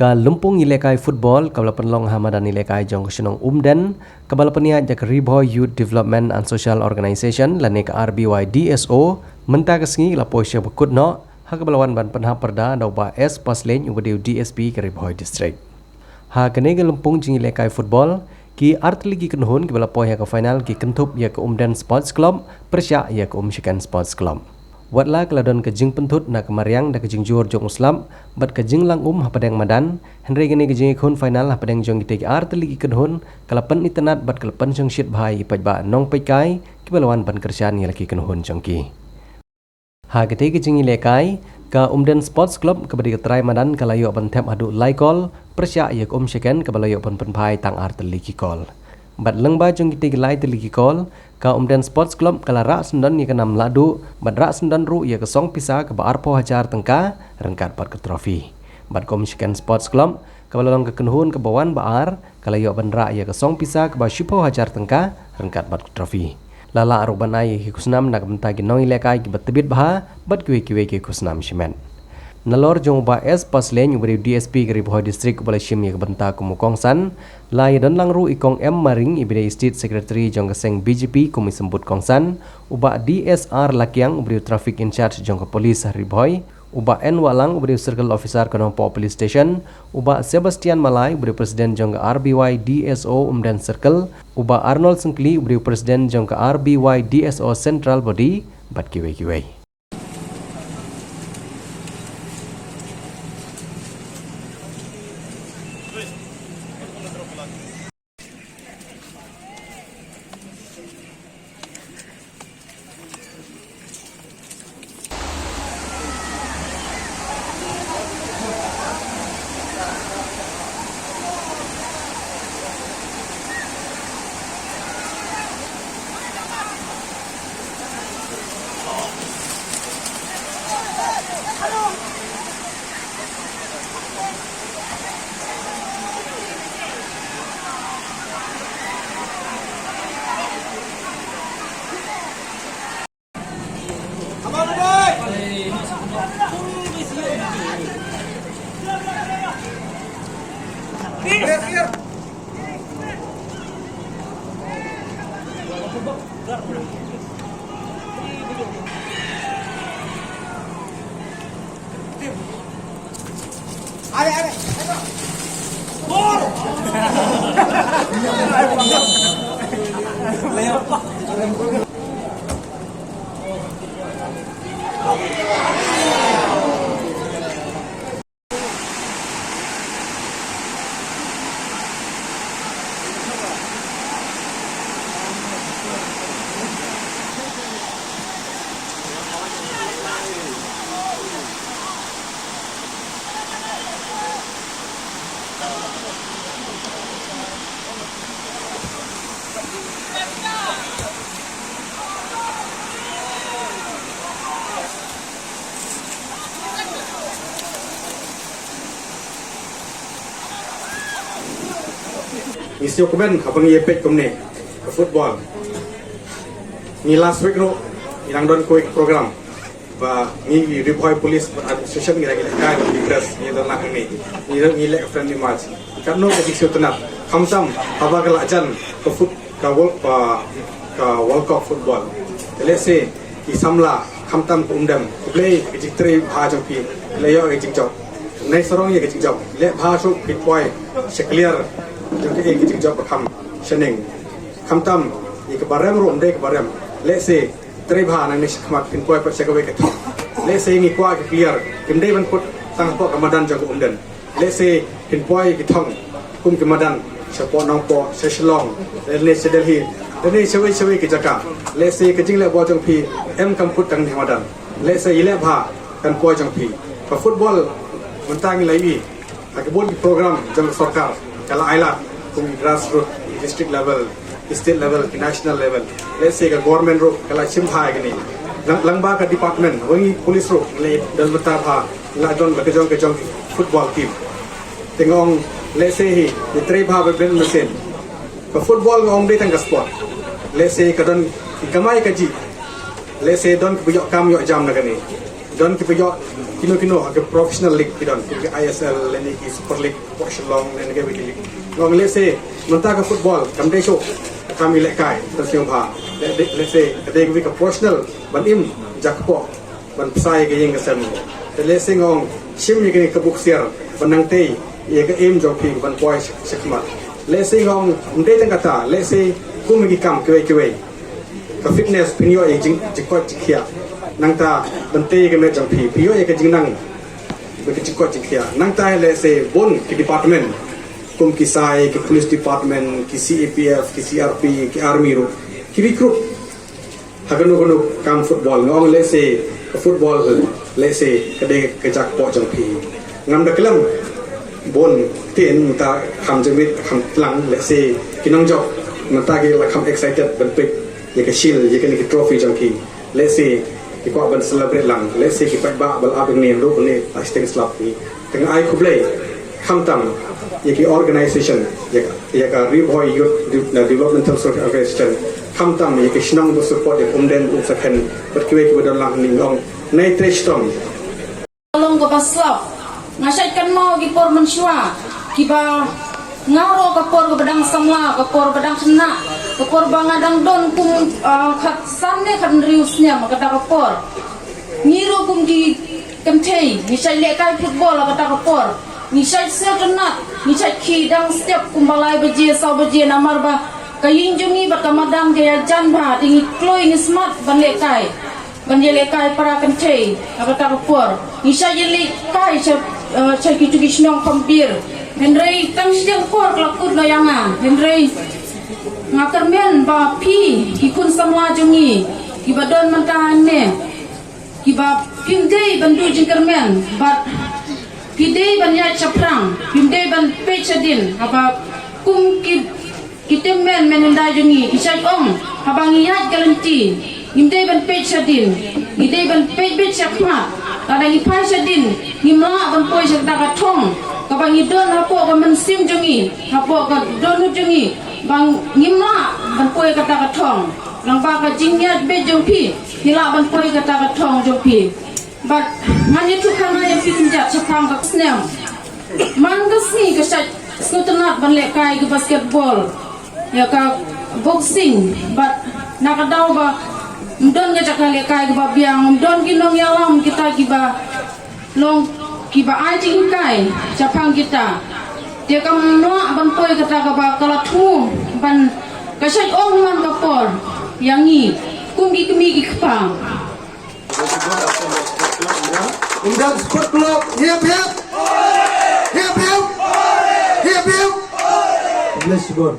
Ka lumpung ilekai football kabala penlong hamadan ilekai jong kusinong umden kabala peniat jak Riboy Youth Development and Social Organization lanik RBY DSO menta kesengi la posya bekut no ha kabalawan ban penha perda dau ba S paslen ubadiu DSP ke Riboy district. Ha kenega lumpung jing ilekai football ki artligi kenhun ki bala poya ke final ki kentup ya ke Umden Sports Club persya ya ke Chicken Sports Club. Watla keladon kejing pentut na kemariang da kejing jur jong Islam bat kejing lang hapadeng madan henry gini kejing ikun final hapadeng jong gitegi artligi kenhun kalapan itenat bat kalapan jong shit bahai pajba nong pekai ki balawan ban kerjaan ya lagi kenhun jong ki. Ha kete kejing ilekai ka Umden Sports Club kebadi ketrai madan kalayo ban tep adu laikol persya ya ke Chicken kabalayo ban penpai tang artligi kol. Bat lengba jong kita gelai teligi kol ka Umden Sports Club kala rak sendan ya ke 6 ladu bat rak sendan ru ya ke song pisa ke ba arpo hajar tengka rengkat bat ke trofi. Bat Chicken Sports Club kabalong ke kenhun ke bawan baar kala yo ban rak ya ke song pisa ke ba shipo hajar tengka rengkat bat ke trofi. Lala aru banai ki kusnam nak bentagi nong ilekai ki bat tebit baha bat kiwe ki kusnam shimen. Nalor jong ba S paslen ubari DSP ke Riboy district bala shim ya benta ku mukongsan lai dan langru ikong M maring ibide state secretary jong keseng BJP kumi sembut kongsan uba DSR lakiang ubari traffic in charge jong ke polis Riboy uba N walang ubari circle officer ke Nompo police station uba Sebastian Malai ubari presiden jong ke RBY DSO Umden circle uba Arnold Sengkli ubari presiden jong ke RBY DSO central body bat kiwe. Isi dokumen abang yepet komne ke football. Ni last week ro inang don quick program ba ni Riboy Police Association ngira ngira kai di press ni don nak ni ni lek friendly match kan no ke sikso tenap khamsam aba kala jan ke foot ka World Cup football le se ki samla khamtam ko undam play ke jitre bha jong pi le yo ke jingjok nei sorong ye ke jingjok le bha so pit boy se clear jong ke jingjok pa kham sheneng khamtam ye ke barem ro ndek barem le se tre bha nang ni khmat pin boy pa se ke we ke thok le se ngi kwa ke clear kim dei ban put tang po kamadan jong ko umden le se pin boy ke thong kum kamadan support nong po se shlong le se delhi ini sewi ke jaka le se ke jing le bo jong pi em kam put tang hamadan le se ile bha kan po jong pi ka football mentang lai bi akibon program jong sarkar kala aila kum grassroots district level state level national level le se ka government ro kala chim pha gini langba ka department wangi police ro le dal bata pha la jon la ke jong football team tengong le se hi di tre bha be ben mesin ka football ngong de tang ka sport le se ka don ikamai ka ji le se don ku yok kam yok jam na gani don ki pejo kino ke professional league ki don ki ISL leni ki super league portion long leni ke league ngong let's say menta ke football kam de show kami lek kai ta siang pha let's say ke de ke professional ban im jakpo ban sai ke yeng sem te let's say ngong sim ye ke buk siar banang te ye ke im jok pi ban poi sekmat let's say ngong mde tang kata let's say kum ki kam ke ka fitness pinyo ye jing jikot jikia nang ta bante ke me jang pi pinyo ye ke jing nang be ke jikot jikia nang ta le se bon ki department kum ki sai ki police department ki CAPF ki CRP ki army ro ki recruit hagano gono kam football ngong le se football le se ke de ke jak po jang pi ngam da kelam bon tin ta kham jemit kham tlang le se kinong jok mata ke la kham excited ban pe ye ke shield ye ke ni trophy jang ki let's say ki ko ban celebrate lang let's say ki pa ba bal abeng ni ro ni asting slap ni teng ai ku play kham tam ye ki organization ye ka Riboy Youth Developmental Organization kham tam ye ki shnang do support ye umden sakhen bat ki we ki badal lang ni ngong nei treshtom long ko paslap ngasai kan mau ki por mensyua ki ba ngaro ka por ko badang samla ka por badang sena ka por bangadang don kum khat samne khat riusnya maka ta ka por ngiro kum ki kamthei ni sai le kai football ka ta ka por ni sai setonat ni sai ki dang step kum balai baje saw baje namar ba kayin jungi ba kamadang jaya jan ba tingi kloi ni smart ban le kai para kamthei ka ta ka por ni sai le kai sai ki tugi snong pampir Henry tang siang por kelakut loyangan Henry ngakermen ba pi ikun samla jungi ibadon mantane kiba pinde bandu jingkermen bat pide banya chaprang pinde ban pechadin apa kum kitemen menenda jungi isai om habangi yat garanti imde ban pechadin ide ban pechakma ada ni pechadin nimla ban poi sakta ka thong kabang idon hapo ka mensim jungi hapo ka donu jungi bang ngimla ban poi kata ka thong lang ba ka jingyat be jongpi hila ban poi kata ka thong jongpi but mani tu khana ya fikin jat chapang ka snem man ka sni ka sat skutenat ban le kai ka basketball ya ka boxing but nakadaw ba mdon ga jakale kai ka biang mdon ginong yalam kita kiba long kiba anjing kai capang kita dia kam noa ban poi kata ka ba kala thu ban kasai ong man ka por yangi kumgi kemi ki kpang Umdan Sport Club hiap hiap hiap hiap hiap hiap. Bless God.